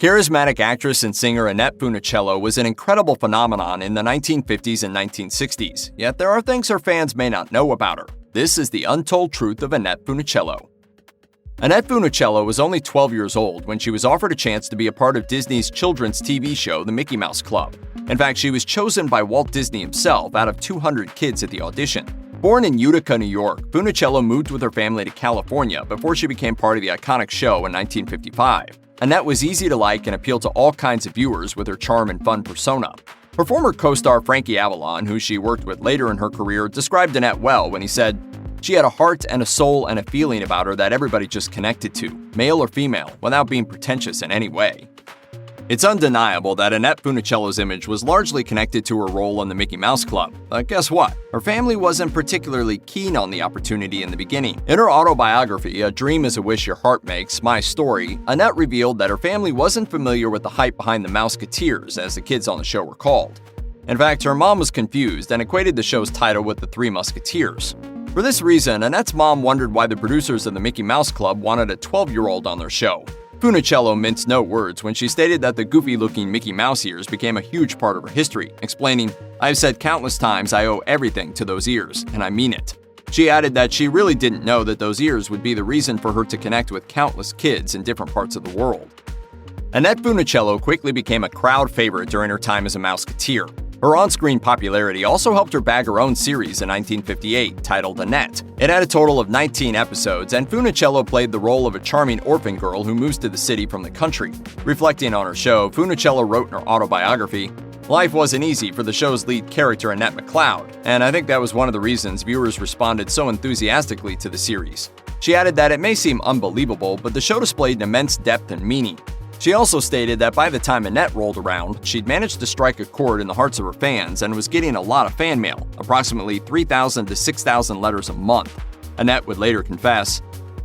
Charismatic actress and singer Annette Funicello was an incredible phenomenon in the 1950s and 1960s, yet there are things her fans may not know about her. This is the untold truth of Annette Funicello. Annette Funicello was only 12 years old when she was offered a chance to be a part of Disney's children's TV show, The Mickey Mouse Club. In fact, she was chosen by Walt Disney himself out of 200 kids at the audition. Born in Utica, New York, Funicello moved with her family to California before she became part of the iconic show in 1955. Annette was easy to like and appealed to all kinds of viewers with her charm and fun persona. Her former co-star Frankie Avalon, who she worked with later in her career, described Annette well when he said, "She had a heart and a soul and a feeling about her that everybody just connected to, male or female, without being pretentious in any way." It's undeniable that Annette Funicello's image was largely connected to her role in the Mickey Mouse Club. But guess what? Her family wasn't particularly keen on the opportunity in the beginning. In her autobiography, A Dream is a Wish Your Heart Makes, My Story, Annette revealed that her family wasn't familiar with the hype behind the Mouseketeers, as the kids on the show were called. In fact, her mom was confused and equated the show's title with the Three Musketeers. For this reason, Annette's mom wondered why the producers of the Mickey Mouse Club wanted a 12-year-old on their show. Funicello minced no words when she stated that the goofy-looking Mickey Mouse ears became a huge part of her history, explaining, "I've said countless times I owe everything to those ears, and I mean it." She added that she really didn't know that those ears would be the reason for her to connect with countless kids in different parts of the world. Annette Funicello quickly became a crowd favorite during her time as a Mouseketeer. Her on-screen popularity also helped her bag her own series in 1958, titled Annette. It had a total of 19 episodes, and Funicello played the role of a charming orphan girl who moves to the city from the country. Reflecting on her show, Funicello wrote in her autobiography, "Life wasn't easy for the show's lead character Annette McLeod, and I think that was one of the reasons viewers responded so enthusiastically to the series." She added that it may seem unbelievable, but the show displayed an immense depth and meaning. She also stated that by the time Annette rolled around, she'd managed to strike a chord in the hearts of her fans and was getting a lot of fan mail, approximately 3,000 to 6,000 letters a month. Annette would later confess,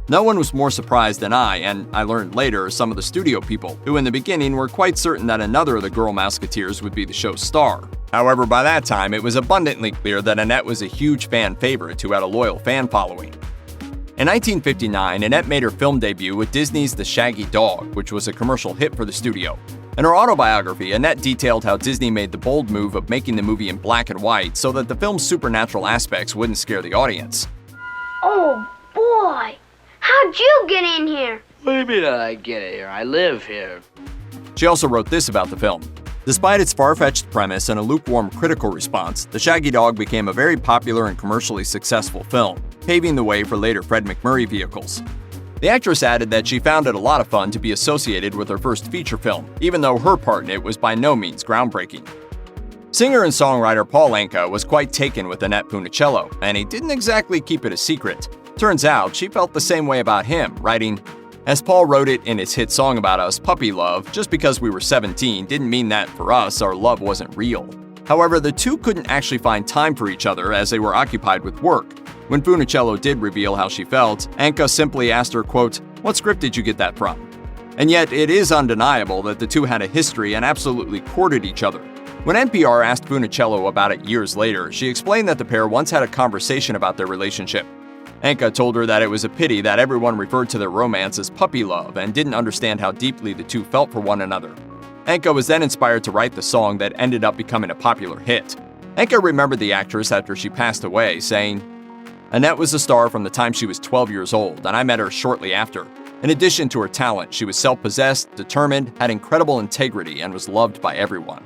"No one was more surprised than I, and I learned later some of the studio people, who in the beginning were quite certain that another of the Girl Mouseketeers would be the show's star." However, by that time, it was abundantly clear that Annette was a huge fan favorite who had a loyal fan following. In 1959, Annette made her film debut with Disney's The Shaggy Dog, which was a commercial hit for the studio. In her autobiography, Annette detailed how Disney made the bold move of making the movie in black and white so that the film's supernatural aspects wouldn't scare the audience. "Oh, boy! How'd you get in here?" "What do you mean I get in here? I live here." She also wrote this about the film. Despite its far-fetched premise and a lukewarm critical response, The Shaggy Dog became a very popular and commercially successful film, paving the way for later Fred MacMurray vehicles. The actress added that she found it a lot of fun to be associated with her first feature film, even though her part in it was by no means groundbreaking. Singer and songwriter Paul Anka was quite taken with Annette Funicello, and he didn't exactly keep it a secret. Turns out she felt the same way about him, writing, "As Paul wrote it in his hit song about us, Puppy Love, just because we were 17 didn't mean that for us our love wasn't real." However, the two couldn't actually find time for each other as they were occupied with work. When Funicello did reveal how she felt, Anka simply asked her, quote, "What script did you get that from?" And yet, it is undeniable that the two had a history and absolutely courted each other. When NPR asked Funicello about it years later, she explained that the pair once had a conversation about their relationship. Anka told her that it was a pity that everyone referred to their romance as puppy love and didn't understand how deeply the two felt for one another. Anka was then inspired to write the song that ended up becoming a popular hit. Anka remembered the actress after she passed away, saying, "Annette was a star from the time she was 12 years old, and I met her shortly after. In addition to her talent, she was self-possessed, determined, had incredible integrity, and was loved by everyone."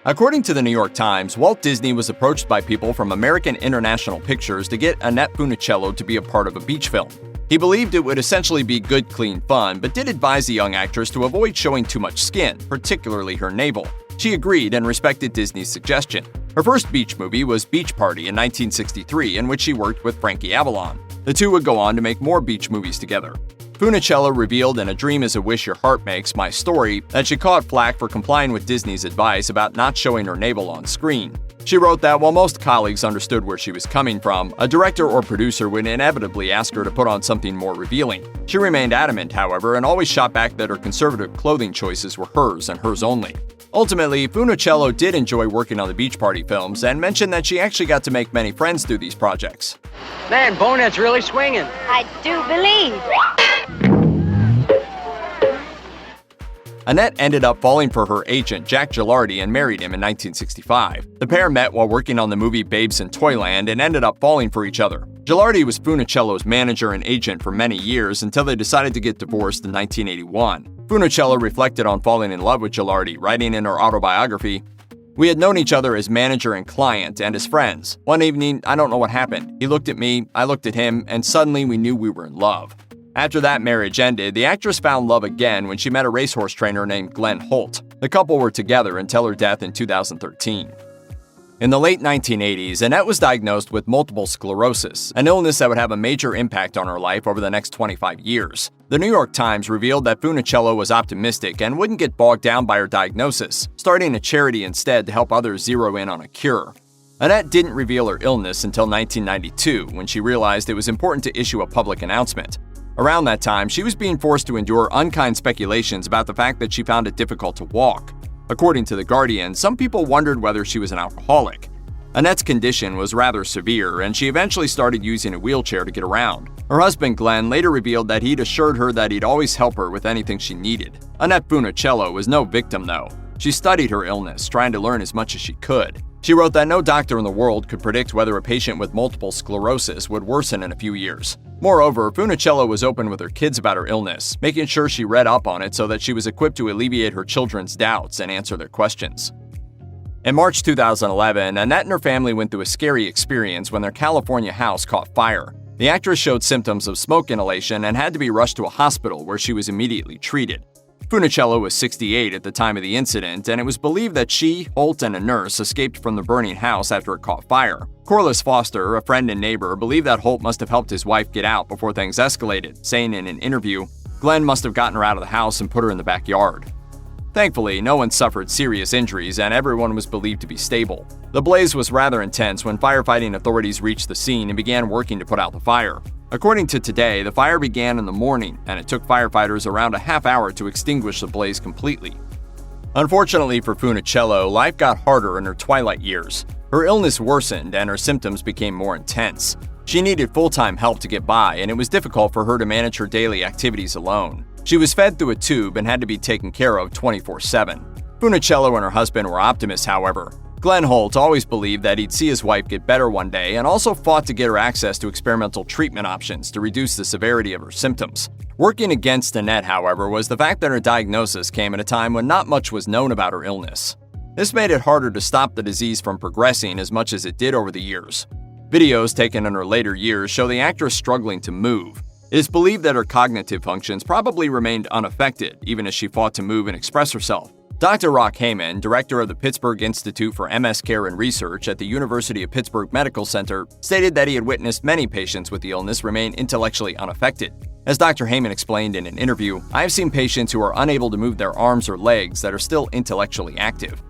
According to the New York Times, Walt Disney was approached by people from American International Pictures to get Annette Funicello to be a part of a beach film. He believed it would essentially be good, clean fun, but did advise the young actress to avoid showing too much skin, particularly her navel. She agreed and respected Disney's suggestion. Her first beach movie was Beach Party in 1963, in which she worked with Frankie Avalon. The two would go on to make more beach movies together. Funicello revealed in A Dream is a Wish Your Heart Makes, My Story, that she caught flack for complying with Disney's advice about not showing her navel on screen. She wrote that while most colleagues understood where she was coming from, a director or producer would inevitably ask her to put on something more revealing. She remained adamant, however, and always shot back that her conservative clothing choices were hers and hers only. Ultimately, Funicello did enjoy working on the Beach Party films and mentioned that she actually got to make many friends through these projects. Man, Bonet's really swinging. I do believe. Annette ended up falling for her agent, Jack Gilardi, and married him in 1965. The pair met while working on the movie Babes in Toyland and ended up falling for each other. Gilardi was Funicello's manager and agent for many years until they decided to get divorced in 1981. Funicello reflected on falling in love with Gilardi, writing in her autobiography, "We had known each other as manager and client and as friends. One evening, I don't know what happened. He looked at me, I looked at him, and suddenly we knew we were in love." After that marriage ended, the actress found love again when she met a racehorse trainer named Glenn Holt. The couple were together until her death in 2013. In the late 1980s, Annette was diagnosed with multiple sclerosis, an illness that would have a major impact on her life over the next 25 years. The New York Times revealed that Funicello was optimistic and wouldn't get bogged down by her diagnosis, starting a charity instead to help others zero in on a cure. Annette didn't reveal her illness until 1992, when she realized it was important to issue a public announcement. Around that time, she was being forced to endure unkind speculations about the fact that she found it difficult to walk. According to The Guardian, some people wondered whether she was an alcoholic. Annette's condition was rather severe, and she eventually started using a wheelchair to get around. Her husband, Glenn, later revealed that he'd assured her that he'd always help her with anything she needed. Annette Funicello was no victim, though. She studied her illness, trying to learn as much as she could. She wrote that no doctor in the world could predict whether a patient with multiple sclerosis would worsen in a few years. Moreover, Funicello was open with her kids about her illness, making sure she read up on it so that she was equipped to alleviate her children's doubts and answer their questions. In March 2011, Annette and her family went through a scary experience when their California house caught fire. The actress showed symptoms of smoke inhalation and had to be rushed to a hospital where she was immediately treated. Funicello was 68 at the time of the incident, and it was believed that she, Holt, and a nurse escaped from the burning house after it caught fire. Corliss Foster, a friend and neighbor, believed that Holt must have helped his wife get out before things escalated, saying in an interview, "Glenn must have gotten her out of the house and put her in the backyard." Thankfully, no one suffered serious injuries and everyone was believed to be stable. The blaze was rather intense when firefighting authorities reached the scene and began working to put out the fire. According to Today, the fire began in the morning, and it took firefighters around a half hour to extinguish the blaze completely. Unfortunately for Funicello, life got harder in her twilight years. Her illness worsened and her symptoms became more intense. She needed full-time help to get by, and it was difficult for her to manage her daily activities alone. She was fed through a tube and had to be taken care of 24/7. Funicello and her husband were optimists, however. Glenn Holt always believed that he'd see his wife get better one day and also fought to get her access to experimental treatment options to reduce the severity of her symptoms. Working against Annette, however, was the fact that her diagnosis came at a time when not much was known about her illness. This made it harder to stop the disease from progressing as much as it did over the years. Videos taken in her later years show the actress struggling to move. It is believed that her cognitive functions probably remained unaffected, even as she fought to move and express herself. Dr. Rock Heyman, director of the Pittsburgh Institute for MS Care and Research at the University of Pittsburgh Medical Center, stated that he had witnessed many patients with the illness remain intellectually unaffected. As Dr. Heyman explained in an interview, "I have seen patients who are unable to move their arms or legs that are still intellectually active."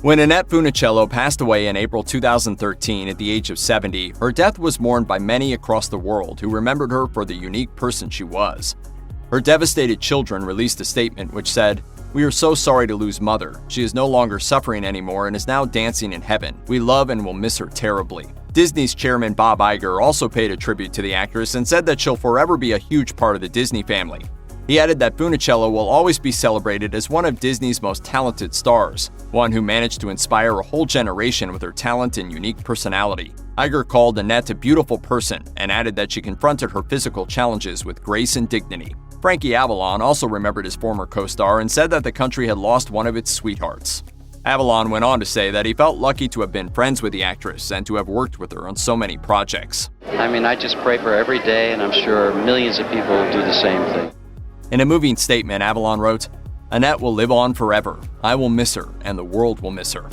When Annette Funicello passed away in April 2013 at the age of 70, her death was mourned by many across the world who remembered her for the unique person she was. Her devastated children released a statement which said, "We are so sorry to lose Mother. She is no longer suffering anymore and is now dancing in heaven. We love and will miss her terribly." Disney's chairman Bob Iger also paid a tribute to the actress and said that she'll forever be a huge part of the Disney family. He added that Funicello will always be celebrated as one of Disney's most talented stars, one who managed to inspire a whole generation with her talent and unique personality. Iger called Annette a beautiful person and added that she confronted her physical challenges with grace and dignity. Frankie Avalon also remembered his former co-star and said that the country had lost one of its sweethearts. Avalon went on to say that he felt lucky to have been friends with the actress and to have worked with her on so many projects. I just pray for her every day, and I'm sure millions of people do the same thing. In a moving statement, Avalon wrote, "Annette will live on forever. I will miss her, and the world will miss her."